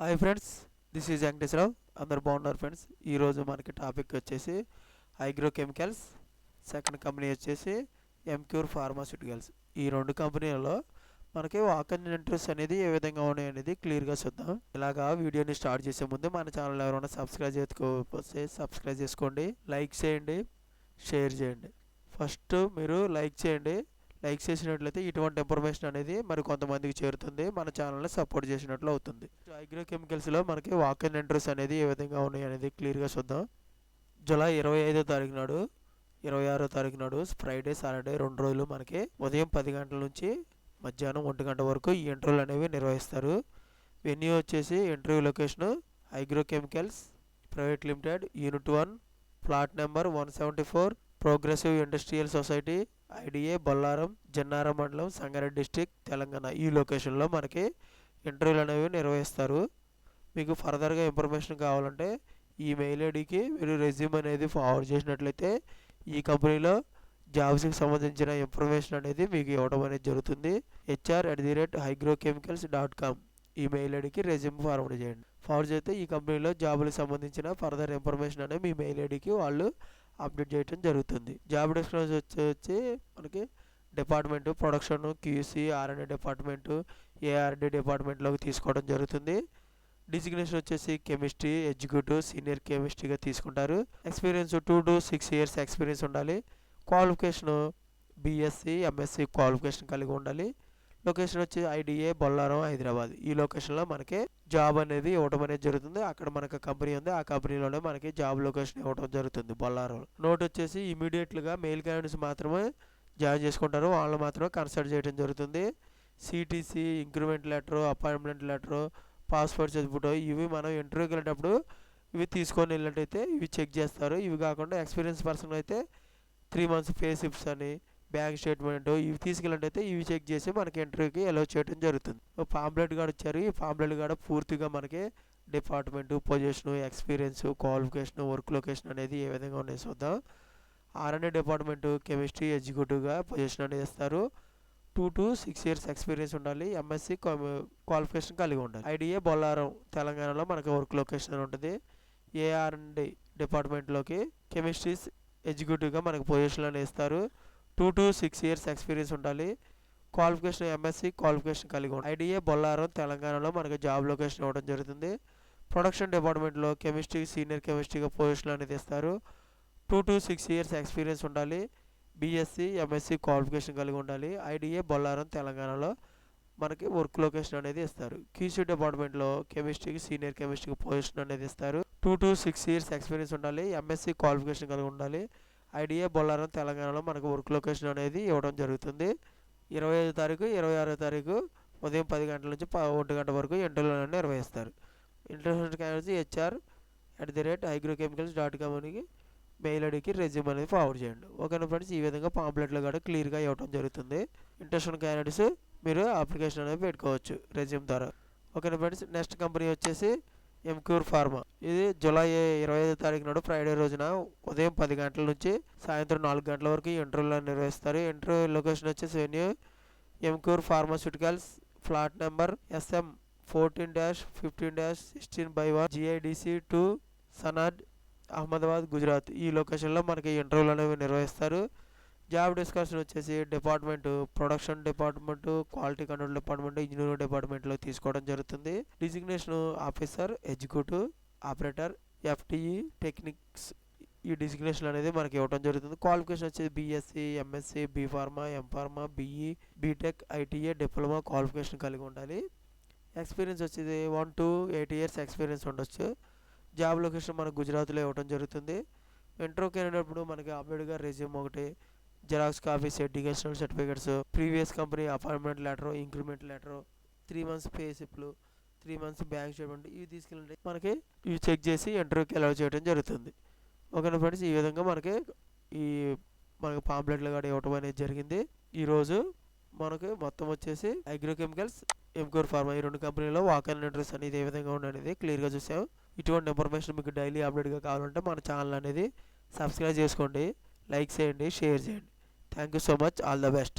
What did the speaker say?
Hi friends, this is Venkateswararao. అందరు బాగున్నారు friends. ఈరోజు మనకి టాపిక్ వచ్చేసి అగ్రో కెమికల్స్. సెకండ్ కంపెనీ వచ్చేసి ఎంక్యూర్ ఫార్మాస్యూటికల్స్. ఈ రెండు కంపెనీలలో మనకి వాకన్ ఇంట్రెస్ట్ అనేది ఏ విధంగా ఉన్నాయి అనేది క్లియర్గా చూద్దాం. ఇలాగా వీడియోని స్టార్ట్ చేసే ముందు మన ఛానల్ ఎవరైనా సబ్స్క్రైబ్ చేసుకోకపోతే సబ్స్క్రైబ్ చేసుకోండి, లైక్ చేయండి, షేర్ చేయండి. ఫస్ట్ మీరు లైక్ చేయండి. లైక్ చేసినట్లయితే ఇటువంటి ఇన్ఫర్మేషన్ అనేది మరి కొంతమందికి చేరుతుంది, మన ఛానల్ని సపోర్ట్ చేసినట్లు అవుతుంది. అగ్రో కెమికల్స్లో మనకి వాకన్ ఇంట్రెస్ట్ అనేది ఏ విధంగా ఉన్నాయి అనేది క్లియర్గా చూద్దాం. జూలై 25వ తారీఖు నాడు, 26వ తారీఖు నాడు ఫ్రైడే సాటర్డే 2 రోజులు మనకి ఉదయం 10 గంటల నుంచి మధ్యాహ్నం 1 గంట వరకు ఈ ఇంటర్వ్యూలు అనేవి నిర్వహిస్తారు. వెన్యూ వచ్చేసి interview location agro chemicals private limited, unit 1, plot number 174, progressive industrial society, IDA, Bollaram, Jannaram మండలం, సంగారెడ్డి డిస్టిక్, తెలంగాణ. ఈ లొకేషన్లో మనకి ఇంటర్వ్యూలు అనేవి నిర్వహిస్తారు. మీకు ఫర్దర్గా ఇన్ఫర్మేషన్ కావాలంటే ఈ మెయిల్ ఐడికి మీరు రెజ్యూమ్ అనేది ఫార్వర్డ్ చేసినట్లయితే ఈ కంపెనీలో జాబ్స్కి సంబంధించిన ఇన్ఫర్మేషన్ అనేది మీకు ఇవ్వడం అనేది జరుగుతుంది. hr@hygrochemicals.com ఈ మెయిల్ ఐడికి రెజ్యూమ్ ఫార్వర్డ్ చేయండి. ఫార్వర్డ్ చేస్తే ఈ కంపెనీలో జాబులకు సంబంధించిన ఫర్దర్ ఇన్ఫర్మేషన్ అనేది మీ మెయిల్ ఐడికి వాళ్ళు అప్డేట్ చేయడం జరుగుతుంది. జాబ్ డిస్క్రిప్షన్ వచ్చి మనకి department production, QC, R and A department, ARD డిపార్ట్మెంట్లోకి తీసుకోవడం జరుగుతుంది. డిజిగ్నేషన్ వచ్చేసి కెమిస్ట్రీ ఎగ్జిక్యూటివ్ సీనియర్ కెమిస్ట్రీగా తీసుకుంటారు. ఎక్స్పీరియన్స్ 2 to 6 years ఎక్స్పీరియన్స్ ఉండాలి. క్వాలిఫికేషను బీఎస్సీ, ఎంఎస్సీ క్వాలిఫికేషన్ కలిగి ఉండాలి. లొకేషన్ వచ్చి ఐడిఏ, బొల్లారం, హైదరాబాద్. ఈ లొకేషన్లో మనకి జాబ్ అనేది ఇవ్వడం అనేది జరుగుతుంది. అక్కడ మనకు కంపెనీ ఉంది, ఆ కంపెనీలోనే మనకి జాబ్ లొకేషన్ ఇవ్వడం జరుగుతుంది బొల్లారం. నోట్ వచ్చేసి ఇమీడియట్గా మెయిల్ క్యాండిడేట్స్ మాత్రమే జాయిన్ చేసుకుంటారు, వాళ్ళు మాత్రమే కన్సల్ట్ చేయడం జరుగుతుంది. CTC, increment letter, appointment letter, passport size photo ఇవి మనం ఇంటర్వ్యూకి వెళ్ళేటప్పుడు ఇవి తీసుకొని వెళ్ళినట్టయితే ఇవి చెక్ చేస్తారు. ఇవి కాకుండా ఎక్స్పీరియన్స్ పర్సన్ అయితే 3 months పే స్లిప్స్ అని, బ్యాంక్ స్టేట్మెంట్ ఇవి తీసుకెళ్ళినట్టయితే ఇవి చెక్ చేసి మనకి ఇంటర్వ్యూకి అలౌ చేయడం జరుగుతుంది. పాంప్లెట్ కూడా ఇచ్చారు. ఈ పాంప్లెట్ కూడా పూర్తిగా మనకి department, position, experience, qualification, work location అనేది ఏ విధంగా ఉన్నాయి చూద్దాం. ఆర్ఎండ్ఏ డిపార్ట్మెంటు కెమిస్ట్రీ ఎగ్జిక్యూటివ్గా పొజిషన్ అనేది ఇస్తారు. 2 to 6 years ఎక్స్పీరియన్స్ ఉండాలి. ఎంఎస్సీ క్వాలిఫికేషన్ కలిగి ఉండాలి. ఐడిఏ, బొల్లారం, తెలంగాణలో మనకి వర్క్ లొకేషన్ ఉంటుంది. ఏఆర్ఎండ్ఏ డిపార్ట్మెంట్లోకి కెమిస్ట్రీస్ ఎగ్జిక్యూటివ్గా మనకు పొజిషన్లోనే ఇస్తారు. 2 to 6 years ఎక్స్పీరియన్స్ ఉండాలి. క్వాలిఫికేషన్ ఎంఎస్సీ క్వాలిఫికేషన్ కలిగి ఉండాలి. ఐడిఏ, బొల్లారం, తెలంగాణలో మనకి జాబ్ లొకేషన్ ఇవ్వడం జరుగుతుంది. ప్రొడక్షన్ డిపార్ట్మెంట్లో కెమిస్ట్రీ సీనియర్ కెమిస్ట్రీగా పొజిషన్ అనేది ఇస్తారు. 2 to 6 years ఎక్స్పీరియన్స్ ఉండాలి. బీఎస్సీ, ఎంఎస్సీ క్వాలిఫికేషన్ కలిగి ఉండాలి. ఐడిఏ, బొల్లారం, తెలంగాణలో మనకి వర్క్ లొకేషన్ అనేది ఇస్తారు. క్యూసీ డిపార్ట్మెంట్లో కెమిస్ట్రీకి సీనియర్ కెమిస్ట్రీకి పొజిషన్ అనేది ఇస్తారు. 2 to 6 years ఎక్స్పీరియన్స్ ఉండాలి. ఎంఎస్సీ క్వాలిఫికేషన్ కలిగి ఉండాలి. ఐడిఏ, బొల్లారం, తెలంగాణలో మనకు వర్క్ లొకేషన్ అనేది ఇవ్వడం జరుగుతుంది. 25వ తారీఖు, 26వ తారీఖు ఉదయం 10 గంటల నుంచి 1 గంట వరకు ఇంటర్వ్యూలను నిర్వహిస్తారు. ఇంటర్వ్యూ క్యాండిడేట్స్ hr@hygrochemicals.com అని మెయిల్ ఐడికి రెజ్యూమ్ అనేది ఫార్వర్డ్ చేయండి. ఓకేనా ఫ్రెండ్స్, ఈ విధంగా పాంప్లెట్లో కూడా క్లియర్గా ఇవ్వడం జరుగుతుంది. ఇంట్రెస్ట్ ఉన్న క్యాండిడేట్స్ మీరు అప్లికేషన్ అనేది పెట్టుకోవచ్చు రెజ్యూమ్ ద్వారా. ఓకేనా ఫ్రెండ్స్, నెక్స్ట్ కంపెనీ వచ్చేసి ఎంక్యూర్ ఫార్మా. ఇది జూలై 25వ తారీఖు నాడు ఫ్రైడే రోజున ఉదయం 10 గంటల నుంచి సాయంత్రం 4 గంటల వరకు ఇంటర్వ్యూలను నిర్వహిస్తారు. ఇంటర్వ్యూ లొకేషన్ వచ్చేసి venue Emcure pharmaceuticals, flat number SM 14-15-16/1, GIDC 2, Sanand, Ahmedabad, Gujarat. ఈ లొకేషన్లో మనకి ఇంటర్వ్యూలు అనేవి నిర్వహిస్తారు. జాబ్ డిస్కషన్ వచ్చేసి department production department, quality control department, engineering డిపార్ట్మెంట్లో తీసుకోవడం జరుగుతుంది. Designation officer, executive, operator, FTE, technics ఈ డిజిగ్నేషన్ అనేది మనకి ఇవ్వడం జరుగుతుంది. క్వాలిఫికేషన్ వచ్చేసి BSc, MSc, BPharma, MPharma, BE, BTech, ITA, diploma qualification కలిగి ఉండాలి. ఎక్స్పీరియన్స్ వచ్చేది 1 to 8 years ఎక్స్పీరియన్స్ ఉండొచ్చు. జాబ్ లొకేషన్ మనకు గుజరాత్లో ఇవ్వడం జరుగుతుంది. ఇంటర్వ్యూకి వెళ్ళినప్పుడు మనకి అప్డేట్గా రెజ్యూమ్ ఒకటి, xerox copies, educational certificates, previous company appointment letter, increment letter, 3 months pay స్లిప్లు, 3 months బ్యాంక్ స్టేట్మెంట్ ఇవి తీసుకెళ్ళండి. మనకి ఇవి చెక్ చేసి ఇంటర్వ్యూకి అలౌ చేయడం జరుగుతుంది. ఓకేనా ఫ్రెండ్స్, ఈ విధంగా మనకి పాంప్లెట్లు కూడా ఇవ్వడం అనేది జరిగింది. ఈరోజు మనకి మొత్తం వచ్చేసి అగ్రో కెమికల్స్, ఎంక్యూర్ ఫార్మా ఈ రెండు కంపెనీలో వాకన్ ఇంట్రెస్ట్ అనేది ఏ విధంగా ఉండనేది క్లియర్గా చూసాం. ఇటువంటి ఇన్ఫర్మేషన్ మీకు డైలీ అప్డేట్గా కావాలంటే మన ఛానల్ అనేది సబ్స్క్రైబ్ చేసుకోండి, లైక్ చేయండి, షేర్ చేయండి. Thank you so much. All the best.